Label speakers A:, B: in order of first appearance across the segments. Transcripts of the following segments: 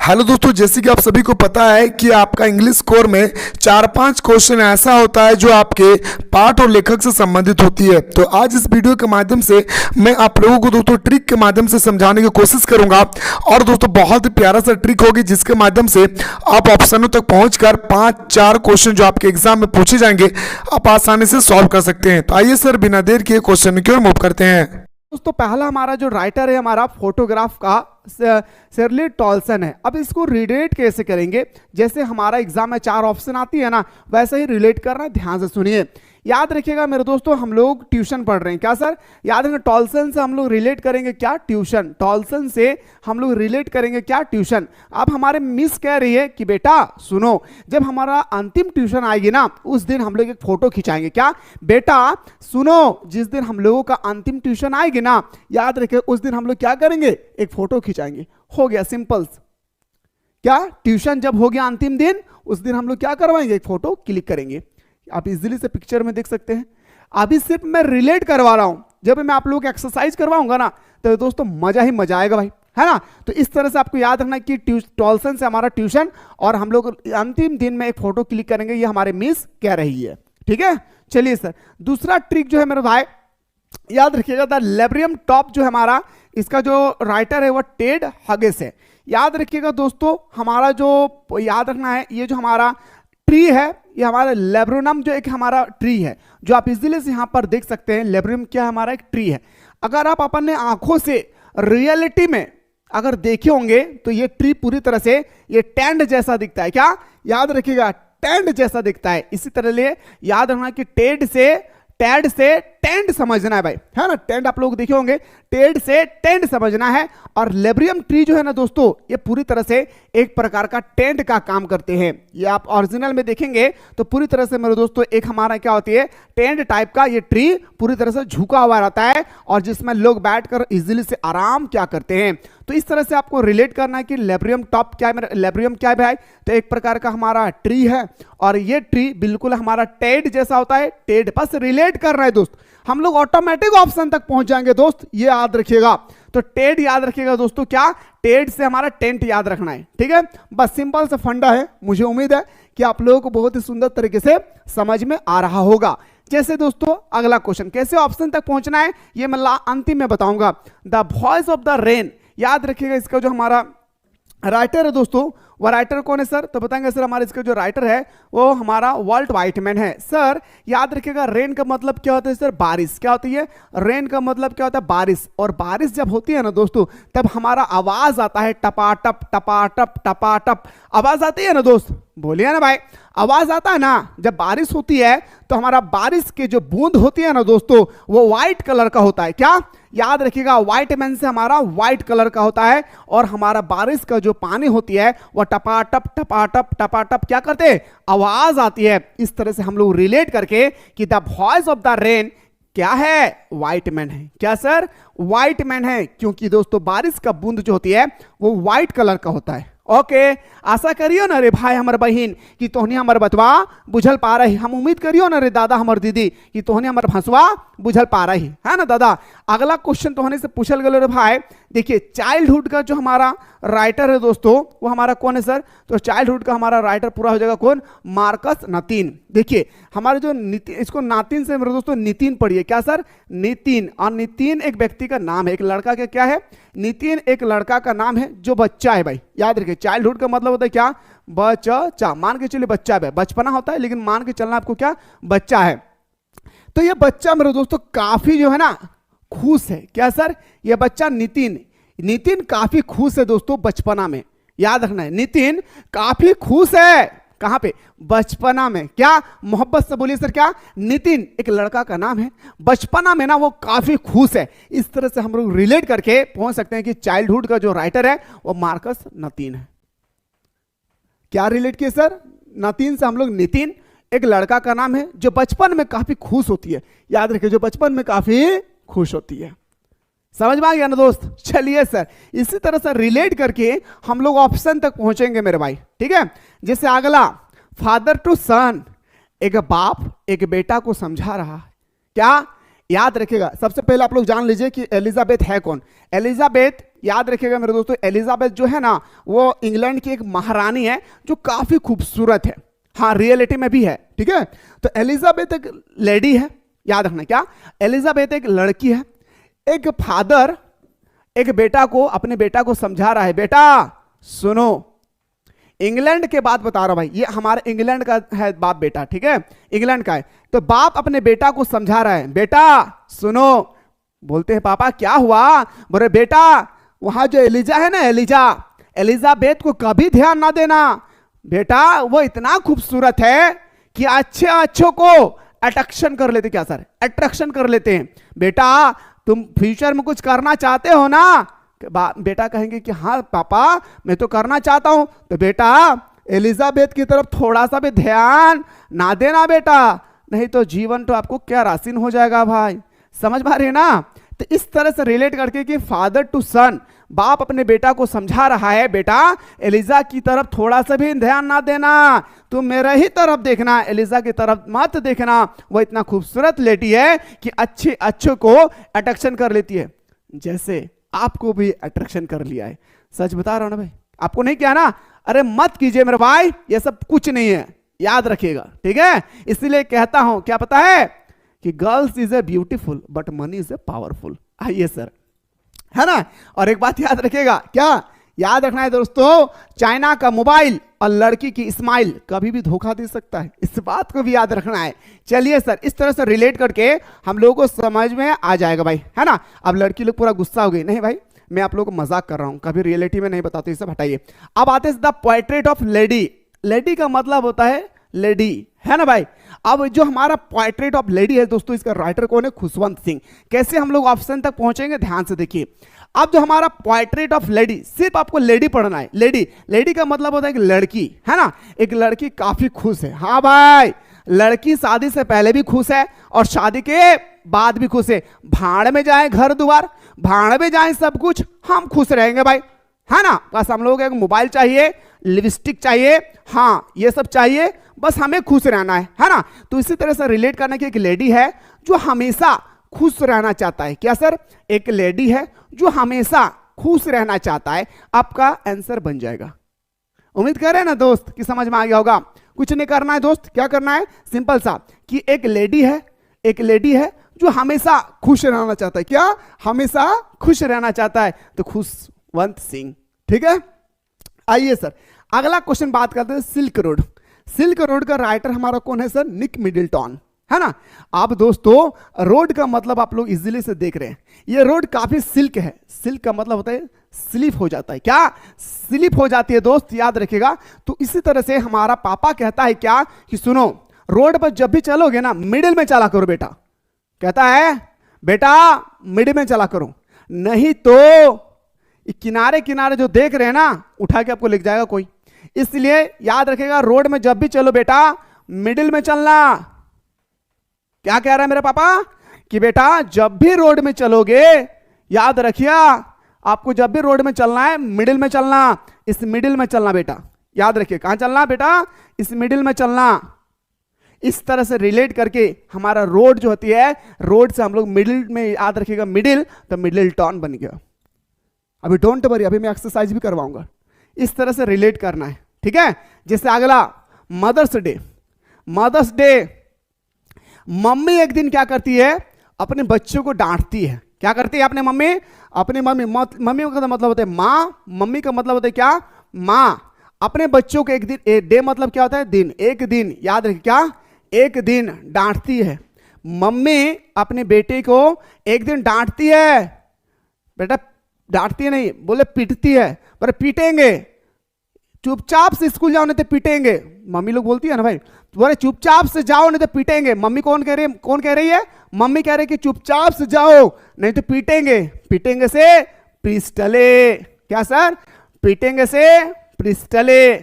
A: Hello दोस्तों, जैसे कि आप सभी को पता है कि आपका इंग्लिश स्कोर में 4-5 क्वेश्चन ऐसा होता है जो आपके पाठ और लेखक से संबंधित होती है। तो आज इस वीडियो के माध्यम से मैं आप लोगों को दोस्तों ट्रिक के माध्यम से समझाने की कोशिश करूंगा। और दोस्तों बहुत ही प्यारा सा ट्रिक होगी जिसके माध्यम से आप ऑप्शनों तक पहुंचकर 5-4 क्वेश्चन जो आपके एग्जाम में पूछे जाएंगे आप आसानी से सॉल्व कर सकते हैं। तो आइए सर बिना देर किए क्वेश्चन की ओर मूव करते हैं।
B: दोस्तों पहला हमारा जो राइटर है हमारा फोटोग्राफ का शेरली टॉल्सन है। अब इसको रिलेट कैसे करेंगे, जैसे हमारा एग्जाम में 4 ऑप्शन आती है ना, वैसे ही रिलेट करना। ध्यान से सुनिए, याद रखिएगा मेरे दोस्तों, हम लोग ट्यूशन पढ़ रहे हैं। क्या सर? याद रखिए, टॉल्सन से हम लोग रिलेट करेंगे क्या? ट्यूशन। टॉल्सन से हम लोग रिलेट करेंगे क्या? ट्यूशन। अब हमारे मिस कह रही है कि बेटा सुनो, जब हमारा अंतिम ट्यूशन आएगी ना उस दिन हम लोग एक फोटो खिंचाएंगे। क्या बेटा सुनो, जिस दिन हम लोगों का अंतिम ट्यूशन आएगी ना, याद रखिए उस दिन हम लोग क्या करेंगे? एक फोटो खिंचाएंगे। हो गया सिंपल। क्या ट्यूशन जब हो गया अंतिम दिन, उस दिन हम लोग क्या करवाएंगे? एक फोटो क्लिक करेंगे। आप इजीली से पिक्चर में देख सकते हैं। अभी सिर्फ मैं रिलेट करवा रहा हूं, जब मैं आप लोगों को एक्सरसाइज करवाऊंगा ना तो दोस्तों मजा ही मजा आएगा भाई, है ना। तो इस तरह से आपको याद रखना कि टॉल्सन से हमारा ट्यूशन और हम लोग अंतिम दिन में एक फोटो क्लिक करेंगे, ये हमारे मिस कह रही है। ठीक है, चलिए सर दूसरा ट्रिक जो है मेरे भाई, याद रखिएगा द लेब्रियम टॉप जो है हमारा, इसका जो राइटर है वो टेड हगिस है। याद रखिएगा दोस्तों, हमारा जो याद रखना है, ये जो हमारा ट्री है ये हमारा लेब्रोनम जो एक हमारा ट्री है, जो आप इजीली से यहां पर देख सकते हैं। लेब्रोनम क्या हमारा एक ट्री है। अगर आप अपने आंखों से रियलिटी में अगर देखे होंगे तो ये ट्री पूरी तरह से ये टेंट जैसा दिखता है। क्या याद रखिएगा? टेंट जैसा दिखता है। इसी तरह लिए याद रखना कि टैड से टेंट समझना है भाई, है ना। टेंट आप लोग देखे होंगे, टेड से टेंट समझना है। और लेब्रियम ट्री जो है ना दोस्तों, ये पूरी तरह से एक प्रकार का टेंट का काम करते हैं। ये आप ओरिजिनल में देखेंगे तो पूरी तरह से मेरे दोस्तों एक हमारा क्या होती है, टेंट टाइप का ये ट्री पूरी तरह से झुका हुआ रहता है और जिसमें लोग बैठकर इजीली से आराम क्या करते हैं। तो इस तरह से आपको रिलेट करना है कि लेब्रियम टॉप क्या है। लेब्रियम क्या है भाई? तो एक प्रकार का हमारा ट्री है और ये ट्री बिल्कुल हमारा टेड जैसा होता है। टेड बस रिलेट कर रहा है दोस्त, हम लोग ऑटोमेटिक ऑप्शन तक पहुंच जाएंगे दोस्त, ये याद रखिएगा। तो टेड याद रखिएगा दोस्तों, क्या टेड से हमारा टेंट याद रखना है। ठीक है, बस सिंपल सा फंडा है। मुझे उम्मीद है कि आप लोगों को बहुत ही सुंदर तरीके से समझ में आ रहा होगा। जैसे दोस्तों अगला क्वेश्चन, कैसे ऑप्शन तक पहुंचना है ये मैं अंतिम में बताऊंगा। The voice of the rain, याद रखिएगा इसका जो हमारा राइटर है दोस्तों, वह राइटर कौन है सर? तो बताएंगे सर हमारे इसका जो राइटर है वो हमारा वाल्ट व्हाइटमैन है। सर याद रखिएगा रेन का मतलब क्या होता है सर? बारिश। क्या होती है? रेन का मतलब क्या होता है? बारिश। और बारिश जब होती है ना दोस्तों, तब हमारा आवाज आता है टपाटप टपाटप टपाटप। आवाज आती है ना दोस्त, बोलिए ना भाई, आवाज आता है ना। जब बारिश होती है तो हमारा बारिश के जो बूंद होती है ना दोस्तों, वो व्हाइट कलर का होता है। क्या याद रखिएगा? व्हाइट मैन से हमारा व्हाइट कलर का होता है और हमारा बारिश का जो पानी होती है वह टपाटप टपाटप टपाटप क्या करते हैं? आवाज आती है। इस तरह से हम लोग रिलेट करके कि the voice of the rain क्या है? व्हाइट मैन है। क्या सर? व्हाइट मैन है, क्योंकि दोस्तों बारिश का बूंद जो होती है वो व्हाइट कलर का होता है। ओके, आशा करियो ना रे भाई हमर बहन कि तोहनी हमर बतवा बुझल पा रही। हम उम्मीद करियो ना रे दादा हमर दीदी कि तोहनी हमर भंसवा बुझल पा रही है ना दादा। अगला क्वेश्चन तोहनी से पूछल गए रे भाई। देखिए चाइल्डहुड का जो हमारा राइटर है दोस्तों वो हमारा कौन है सर? तो चाइल्डहुड का हमारा राइटर पूरा हो जाएगा कौन? मार्कस नतीन। देखिए हमारे जो इसको नातिन से मेरे दोस्तों नितिन पढ़िए। क्या सर? नितिन। और नितिन एक व्यक्ति का नाम है, एक लड़का का क्या है? नितिन एक लड़का का नाम है जो बच्चा है भाई। याद रखिए चाइल्डहुड का मतलब होता है क्या? बच्चा। मान के चलिए बच्चा है, बचपना होता है लेकिन मान के चलना आपको क्या? बच्चा है। तो ये बच्चा मेरे दोस्तों काफी जो है ना खुश है। क्या सर? ये बच्चा नितिन काफी खुश है दोस्तों बचपना में। याद रखना है नितिन काफी खुश है। कहां पे? बचपना में। क्या मोहब्बत से बोलिए सर? क्या नितिन एक लड़का का नाम है, बचपना में ना वो काफी खुश है। इस तरह से हम लोग रिलेट करके पहुंच सकते हैं कि चाइल्डहुड का जो राइटर है वो मार्कस नतीन है। क्या रिलेट किए सर? नतीन से हम लोग नितिन एक लड़का का नाम है जो बचपन में काफी खुश होती है। याद रखिए जो बचपन में काफी खुश होती है। समझ में आ गया ना दोस्त? चलिए सर इसी तरह से रिलेट करके हम लोग ऑप्शन तक पहुंचेंगे मेरे भाई। ठीक है, जैसे अगला फादर टू सन, एक बाप एक बेटा को समझा रहा है। क्या याद रखिएगा? सबसे पहले आप लोग जान लीजिए कि एलिजाबेथ है कौन। एलिजाबेथ याद रखिएगा मेरे दोस्तों, एलिजाबेथ जो है ना वो इंग्लैंड की एक महारानी है जो काफी खूबसूरत है। हाँ, रियलिटी में भी है। ठीक है, तो एलिजाबेथ एक लेडी है, याद रखना। क्या? एलिजाबेथ एक लड़की है। एक फादर एक बेटा को, अपने बेटा को समझा रहा है, बेटा सुनो, इंग्लैंड के बात बता रहा हूं भाई, ये हमारे इंग्लैंड का है बाप बेटा, ठीक है, इंग्लैंड का है। तो बाप अपने बेटा को समझा रहा है, बेटा सुनो। बोलते हैं पापा क्या हुआ? बोले बेटा वहां जो एलिजा है ना, एलिजाबेथ को कभी ध्यान ना देना बेटा, वो इतना खूबसूरत है कि अच्छे अच्छों को अट्रैक्शन कर लेते। क्या सर? अट्रैक्शन कर लेते हैं। बेटा तुम फ्यूचर में कुछ करना चाहते हो ना? बेटा कहेंगे कि हाँ पापा मैं तो करना चाहता हूं। तो बेटा एलिजाबेथ की तरफ थोड़ा सा भी ध्यान ना देना बेटा, नहीं तो जीवन तो आपको क्या रासिन हो जाएगा भाई। समझ पा रहे हैं ना? तो इस तरह से रिलेट करके कि फादर टू सन, बाप अपने बेटा को समझा रहा है, बेटा एलिजा की तरफ थोड़ा सा भी ध्यान ना देना, तुम मेरे ही तरफ देखना, एलिजा की तरफ मत देखना, वो इतना खूबसूरत लेडी है कि अच्छे अच्छों को अट्रैक्शन कर लेती है, जैसे आपको भी अट्रैक्शन कर लिया है। सच बता रहा हूं ना भाई, आपको नहीं किया ना? अरे मत कीजिए मेरे भाई, ये सब कुछ नहीं है, याद रखिएगा। ठीक है, इसलिए कहता हूं, क्या पता है कि girls is a beautiful but money is a powerful. आइए सर, है ना? और एक बात याद रखिएगा, क्या याद रखना है दोस्तों, चाइना का मोबाइल और लड़की की स्माइल कभी भी धोखा दे सकता है, इस बात को भी याद रखना है। चलिए सर, इस तरह से रिलेट करके हम लोगों को समझ में आ जाएगा भाई, है ना? अब लड़की लोग पूरा गुस्सा हो गई, नहीं भाई मैं आप लोगों को मजाक कर रहा हूं, कभी रियलिटी में नहीं बताते, सब हटाइए। अब आते हैं the portrait of lady. Lady का मतलब होता है लेडी, है ना भाई? अब जो हमारा पोर्ट्रेट ऑफ लेडी है दोस्तों, इसका राइटर कौन है? खुशवंत सिंह। कैसे हम लोग ऑप्शन तक पहुंचेंगे, ध्यान से देखिए। अब जो हमारा पोर्ट्रेट ऑफ लेडी, सिर्फ आपको लेडी पढ़ना है। लेडी, लेडी का मतलब होता है कि लड़की, है ना? एक लड़की काफी खुश है। हाँ भाई, लड़की शादी से पहले भी खुश है और शादी के बाद भी खुश है। भाड़ में जाए घर द्वार, भाड़ में जाए सब कुछ, हम खुश रहेंगे भाई, है ना? बस हम लोग एक मोबाइल चाहिए, लिपस्टिक चाहिए, हाँ ये सब चाहिए, बस हमें खुश रहना है ना? तो इसी तरह से रिलेट करने की एक लेडी है जो हमेशा खुश रहना चाहता है। क्या सर? एक लेडी है जो हमेशा खुश रहना चाहता है। आपका आंसर बन जाएगा। उम्मीद कर रहे हैं ना दोस्त कि समझ में आ गया होगा। कुछ नहीं करना है दोस्त, क्या करना है? सिंपल सा कि एक लेडी है, एक लेडी है जो हमेशा खुश रहना चाहता है। क्या? हमेशा खुश रहना चाहता है, तो खुशवंत सिंह। ठीक है, आइए सर अगला क्वेश्चन बात करते हैं सिल्क रोड। सिल्क रोड का राइटर हमारा कौन है सर? निक मिडलटन, है ना? अब दोस्तों रोड का मतलब आप लोग इजीली से देख रहे हैं, ये रोड काफी सिल्क है। सिल्क का मतलब होता है स्लिप हो जाता है। क्या? स्लिप हो जाती है दोस्त, याद रखिएगा। तो इसी तरह से हमारा पापा कहता है क्या कि सुनो, रोड पर जब भी चलोगे ना मिडिल में चला करो बेटा। कहता है बेटा मिडिल में चला करो, नहीं तो किनारे किनारे जो देख रहे हैं ना उठा के आपको लिख जाएगा कोई। इसलिए याद रखेगा, रोड में जब भी चलो बेटा मिडिल में चलना। क्या कह रहा है मेरा पापा कि बेटा जब भी रोड में चलोगे, याद रखिए आपको जब भी रोड में चलना है मिडिल में चलना, इस मिडिल में चलना बेटा। याद रखिए कहां चलना बेटा? इस मिडिल में चलना। इस तरह से रिलेट करके हमारा रोड जो होती है, रोड से हम लोग मिडिल में, याद रखिएगा मिडिल, तो मिडिल टर्न बन गया। अभी डोंट वरी, अभी मैं एक्सरसाइज भी करवाऊंगा। इस तरह से रिलेट करना है, ठीक है? जैसे अगला Mother's Day. Mother's Day, mummy एक दिन क्या करती है? अपने बच्चों को डांटती है। क्या करती है अपने मम्मी? अपने मम्मी का मतलब होता है माँ, मम्मी का मतलब होता है क्या? माँ। अपने बच्चों को एक दिन, डे मतलब क्या होता है? दिन, एक दिन, याद रखिए क्या? एक दिन डांटती है। मम्मी अपने बेटे को एक दिन डांटती है। बेटा डांटती नहीं, बोले पीटती है, पर पीटेंगे, चुपचाप से स्कूल जाओ नहीं तो पीटेंगे। मम्मी लोग बोलती है ना भाई, बोले चुपचाप से जाओ नहीं तो पीटेंगे। मम्मी कौन कह रही है? मम्मी कह रही है कि चुपचाप से जाओ नहीं तो पीटेंगे। पीटेंगे से पिस्टले। क्या सर? पीटेंगे से पिस्टले।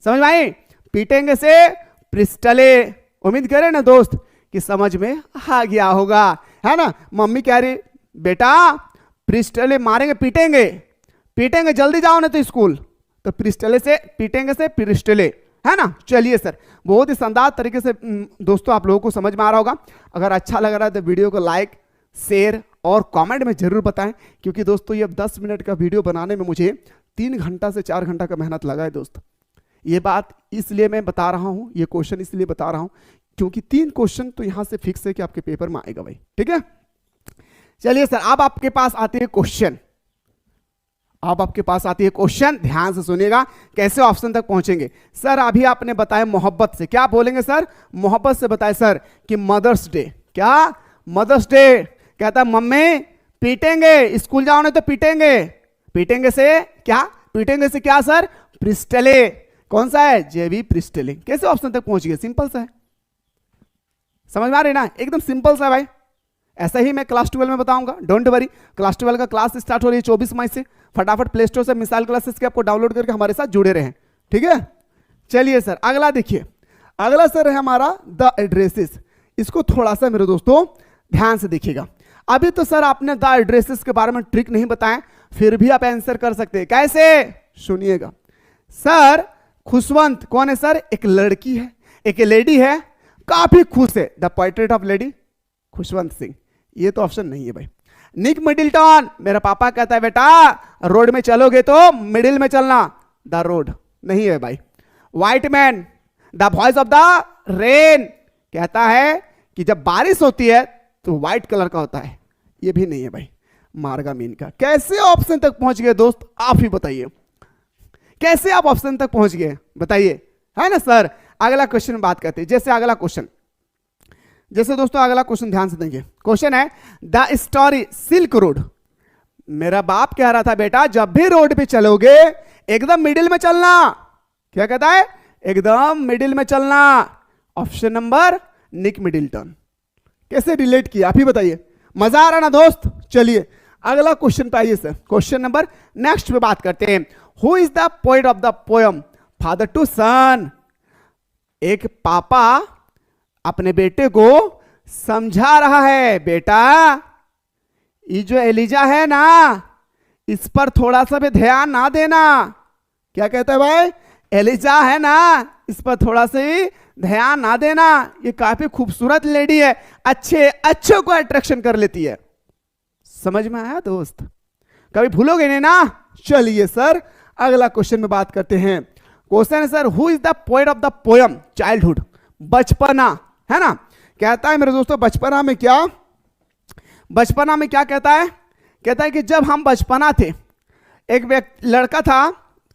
B: समझ में आई? पीटेंगे से पिस्टले। उम्मीद करें ना दोस्त कि समझ में आ गया होगा, है ना? मम्मी कह रही बेटा पिस्टले मारेंगे, पीटेंगे, पीटेंगे, जल्दी जाओ ना तो स्कूल। तो पिस्टले से, पीटेंगे से पिस्टले, है ना? चलिए सर, बहुत ही शानदार तरीके से दोस्तों आप लोगों को समझ में आ रहा होगा। अगर अच्छा लग रहा है तो वीडियो को लाइक, शेयर और कमेंट में जरूर बताएं, क्योंकि दोस्तों ये 10 मिनट का वीडियो बनाने में मुझे 3 घंटा से 4 घंटा का मेहनत लगा है दोस्त। ये बात इसलिए मैं बता रहा हूँ, ये क्वेश्चन इसलिए बता रहा हूँ क्योंकि 3 क्वेश्चन तो यहाँ से फिक्स है कि आपके पेपर में आएगा भाई, ठीक है। चलिए सर, अब आपके पास आती है क्वेश्चन, अब आपके पास आती है क्वेश्चन, ध्यान से सुनिएगा कैसे ऑप्शन तक पहुंचेंगे। सर अभी आपने बताया मोहब्बत से, क्या बोलेंगे सर? मोहब्बत से बताए सर कि मदर्स डे, क्या मदर्स डे, कहता है मम्मी पीटेंगे, स्कूल जाओ नहीं तो पीटेंगे, पीटेंगे से क्या, पीटेंगे से क्या सर? प्रिस्टले, कौन सा है? जेवी प्रिस्टले। कैसे ऑप्शन तक पहुंच गए? सिंपल सा है, समझ में आ रही ना, एकदम सिंपल सा भाई। ऐसा ही मैं क्लास 12 में बताऊंगा, डोंट वरी। क्लास 12 का क्लास स्टार्ट हो रही है 24 मई से। फटाफट प्ले स्टोर से मिसाल क्लासेस के आपको डाउनलोड करके हमारे साथ जुड़े रहें, ठीक है। चलिए सर अगला देखिए, अगला सर है हमारा द एड्रेसेस। इसको थोड़ा सा मेरे दोस्तों ध्यान से देखिएगा। अभी तो सर आपने द एड्रेसेस के बारे में ट्रिक नहीं बताया, फिर भी आप आंसर कर सकते हैं। कैसे? सुनिएगा सर। खुशवंत कौन है सर? एक लड़की है, एक लेडी है, काफी खुश है। The portrait of lady Khushwant Singh, ये तो ऑप्शन नहीं है भाई। निक मिडिल्टन, मेरा पापा कहता है बेटा रोड में चलोगे तो मिडिल में चलना, द रोड नहीं है भाई। White man, the voice of the rain, कहता है कि जब बारिश होती है तो व्हाइट कलर का होता है, ये भी नहीं है भाई। मार्गा मीन का। कैसे ऑप्शन तक पहुंच गए दोस्त, आप ही बताइए, कैसे आप ऑप्शन तक पहुंच गए बताइए, है ना सर। अगला क्वेश्चन बात करते हैं। जैसे अगला क्वेश्चन, जैसे दोस्तों अगला क्वेश्चन ध्यान से देंगे। क्वेश्चन है द स्टोरी सिल्क रोड। मेरा बाप कह रहा था बेटा जब भी रोड पे चलोगे एकदम मिडिल में चलना। क्या कहता है? एकदम मिडिल में चलना। Option number Nick Middleton. कैसे रिलेट किया आप ही बताइए, मजा आ रहा ना दोस्त। चलिए अगला क्वेश्चन पे आइए सर। क्वेश्चन नंबर नेक्स्ट पे बात करते हैं। Who is the poet of the poem father to son. एक पापा अपने बेटे को समझा रहा है, बेटा ये जो एलिजा है ना इस पर थोड़ा सा भी ध्यान ना देना। क्या कहता है भाई? एलिजा है ना इस पर थोड़ा सा ही ध्यान ना देना, ये काफी खूबसूरत लेडी है, अच्छे को अट्रैक्शन कर लेती है। समझ में आया दोस्त? कभी भूलोगे नहीं ना। चलिए सर अगला क्वेश्चन में बात करते हैं। क्वेश्चन है sir who is the poet of the poem childhood. बचपना, है ना। कहता है मेरे दोस्तों बचपना में क्या, बचपना में क्या कहता है? कहता है कि जब हम बचपना थे, एक व्यक्ति लड़का था,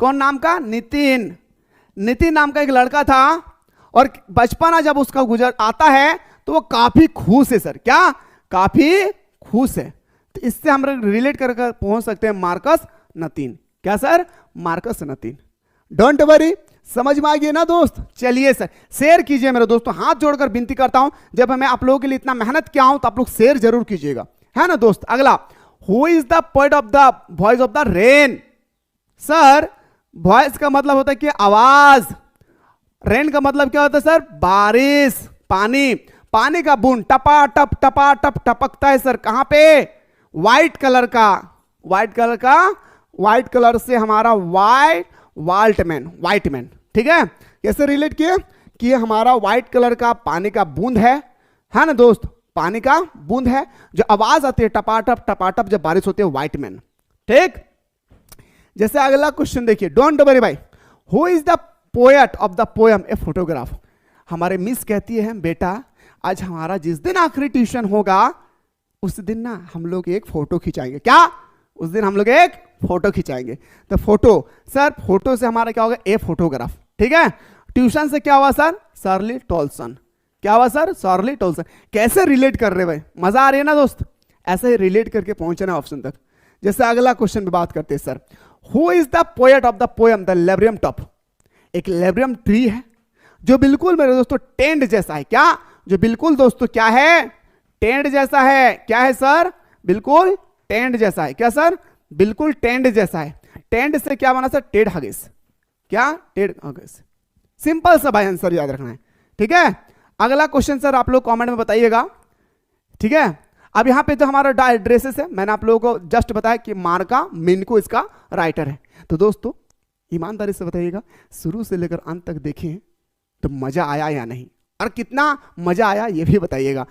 B: कौन नाम का? नितिन। नितिन नाम का एक लड़का था, और बचपना जब उसका गुजर आता है तो वो काफी खुश है सर। क्या? काफी खुश है। तो इससे हम रिलेट कर पहुंच सकते हैं मार्कस नतीन। क्या sir? Marcus Nitin. Don't worry, समझ में आ गई ना दोस्त। चलिए सर शेयर कीजिए मेरे दोस्तों, हाथ जोड़कर विनती करता हूं, जब मैं आप लोगों के लिए इतना मेहनत किया हूं तो आप लोग शेयर जरूर कीजिएगा, है ना दोस्त। अगला, who is the poet of the voice of the rain. Sir voice का मतलब होता है कि आवाज, रेन का मतलब क्या होता है सर? बारिश, पानी, पानी का बूंद टपाटप टपाटप टपकता है सर। कहां पे? व्हाइट कलर का, व्हाइट कलर का, व्हाइट कलर से हमारा व्हाइट मैन, ठीक है। कैसे रिलेट किए कि हमारा व्हाइट कलर का पानी का बूंद है ना दोस्त, पानी का बूंद है, जो आवाज आती है टपाटप टपाटप जब बारिश होती है, व्हाइट मैन, ठीक। जैसे अगला क्वेश्चन देखिए, डोंट वरी भाई, who is the poet of the poem a photograph. हमारे मिस कहती है बेटा आज हमारा जिस दिन आखिरी ट्यूशन होगा उस दिन ना हम लोग एक फोटो खिंचाएंगे। क्या? उस दिन हम लोग एक फोटो खिंचाएंगे। तो फोटो, सर फोटो से हमारा क्या होगा? ए फोटोग्राफ, ठीक है। ट्यूशन से क्या हुआ सर? Surely Toulson. क्या हुआ सर? Surely Toulson. कैसे रिलेट कर रहे भाई, मजा आ रही है ना दोस्त। ऐसे ही रिलेट करके पहुंचना ऑप्शन तक। जैसे अगला क्वेश्चन पे बात करते हैं sir, who is the poet of the poem the laburnum top. एक लेब्रियम ट्री है जो बिल्कुल मेरे दोस्तों टेंट जैसा है। क्या? जो बिल्कुल दोस्तों क्या है? टेंट जैसा है। क्या है सर? बिल्कुल टेंट जैसा है। क्या सर? बिल्कुल टेंट जैसा है। टेंट से क्या बना सर? Ted Hughes. क्या? Ted Hughes. सिंपल सा भाई आंसर याद रखना है, ठीक है। अगला क्वेश्चन सर आप लोग कमेंट में बताइएगा, ठीक है। अब यहां पे तो हमारा एड्रेसेस है, मैंने आप लोगों को जस्ट बताया कि मार्का मिनको इसका राइटर है। तो दोस्तों ईमानदारी से बताइएगा, शुरू से लेकर अंत तक देखें तो मजा आया या नहीं, और कितना मजा आया ये भी बताइएगा।